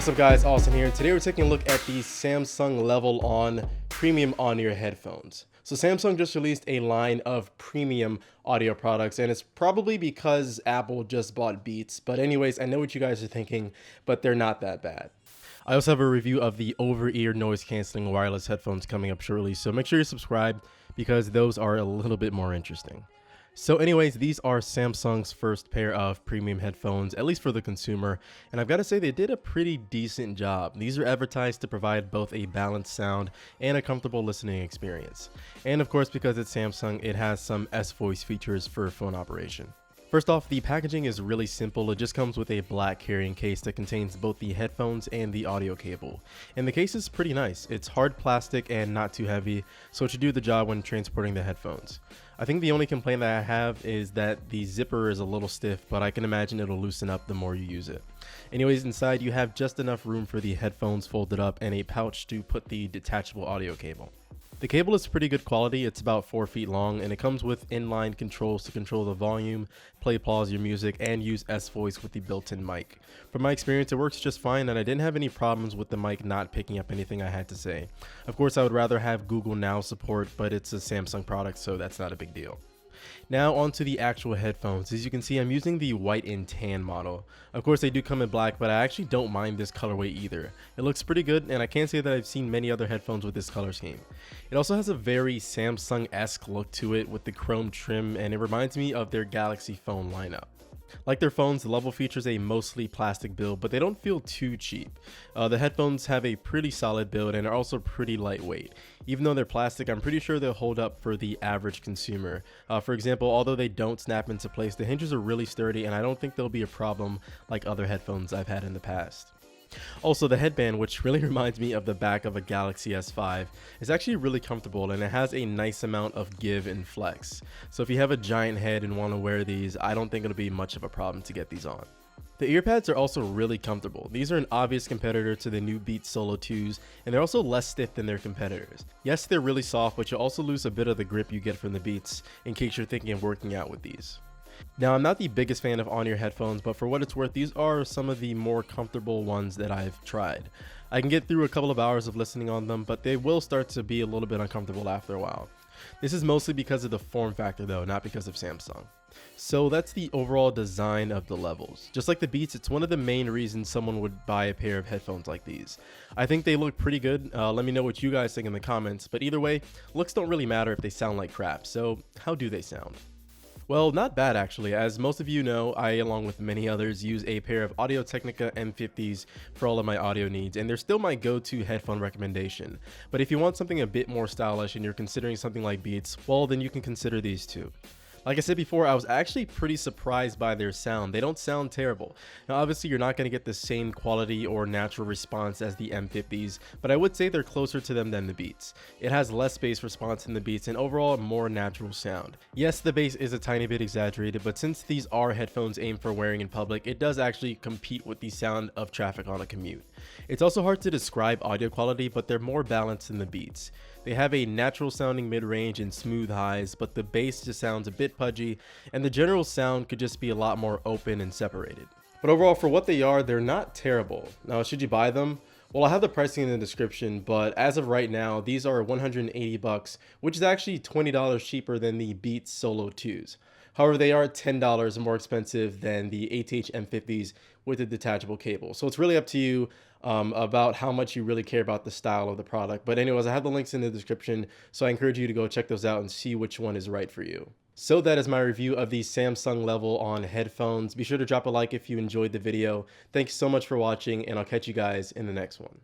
What's up guys, Austin here. Today we're taking a look at the Samsung Level On premium on-ear headphones. So Samsung just released a line of premium audio products, and it's probably because Apple just bought Beats. But anyways, I know what you guys are thinking, but they're not that bad. I also have a review of the over-ear noise canceling wireless headphones coming up shortly, so make sure you subscribe because those are a little bit more interesting. So anyways, these are Samsung's first pair of premium headphones, at least for the consumer, and I've got to say they did a pretty decent job. These are advertised to provide both a balanced sound and a comfortable listening experience. And of course, because it's Samsung, it has some S-Voice features for phone operation. First off, the packaging is really simple. It just comes with a black carrying case that contains both the headphones and the audio cable. And the case is pretty nice. It's hard plastic and not too heavy, so it should do the job when transporting the headphones. I think the only complaint that I have is that the zipper is a little stiff, but I can imagine it'll loosen up the more you use it. Anyways, inside you have just enough room for the headphones folded up and a pouch to put the detachable audio cable. The cable is pretty good quality. It's about 4 feet long, and it comes with inline controls to control the volume, play, pause your music, and use S-Voice with the built-in mic. From my experience, it works just fine, and I didn't have any problems with the mic not picking up anything I had to say. Of course, I would rather have Google Now support, but it's a Samsung product, so that's not a big deal. Now onto the actual headphones. As you can see, I'm using the white and tan model. Of course, they do come in black, but I actually don't mind this colorway either. It looks pretty good, and I can't say that I've seen many other headphones with this color scheme. It also has a very Samsung-esque look to it with the chrome trim, and it reminds me of their Galaxy phone lineup. Like their phones, the Level features a mostly plastic build, but they don't feel too cheap. The headphones have a pretty solid build and are also pretty lightweight. Even though they're plastic, I'm pretty sure they'll hold up for the average consumer. For example, although they don't snap into place, the hinges are really sturdy, and I don't think they'll be a problem like other headphones I've had in the past. Also, the headband, which really reminds me of the back of a Galaxy S5, is actually really comfortable, and it has a nice amount of give and flex. So if you have a giant head and want to wear these, I don't think it'll be much of a problem to get these on. The earpads are also really comfortable. These are an obvious competitor to the new Beats Solo 2s, and they're also less stiff than their competitors. Yes, they're really soft, but you'll also lose a bit of the grip you get from the Beats in case you're thinking of working out with these. Now, I'm not the biggest fan of on-ear headphones, but for what it's worth, these are some of the more comfortable ones that I've tried. I can get through a couple of hours of listening on them, but they will start to be a little bit uncomfortable after a while. This is mostly because of the form factor though, not because of Samsung. So that's the overall design of the Levels. Just like the Beats, it's one of the main reasons someone would buy a pair of headphones like these. I think they look pretty good. Let me know what you guys think in the comments, but either way, looks don't really matter if they sound like crap. So how do they sound? Well, not bad actually. As most of you know, I, along with many others, use a pair of Audio-Technica M50s for all of my audio needs, and they're still my go-to headphone recommendation. But if you want something a bit more stylish and you're considering something like Beats, well, then you can consider these too. Like I said before, I was actually pretty surprised by their sound. They don't sound terrible. Now obviously you're not going to get the same quality or natural response as the M50s, but I would say they're closer to them than the Beats. It has less bass response than the Beats and overall more natural sound. Yes, the bass is a tiny bit exaggerated, but since these are headphones aimed for wearing in public, it does actually compete with the sound of traffic on a commute. It's also hard to describe audio quality, but they're more balanced than the Beats. They have a natural sounding mid-range and smooth highs, but the bass just sounds a bit pudgy, and the general sound could just be a lot more open and separated. But overall, for what they are, they're not terrible. Now, should you buy them? Well, I'll have the pricing in the description, but as of right now, these are $180, which is actually $20 cheaper than the Beats Solo 2s. However, they are $10 more expensive than the ATH M50s with a detachable cable. So it's really up to you about how much you really care about the style of the product. But anyways, I have the links in the description, so I encourage you to go check those out and see which one is right for you. So that is my review of the Samsung Level On headphones. Be sure to drop a like if you enjoyed the video. Thanks so much for watching, and I'll catch you guys in the next one.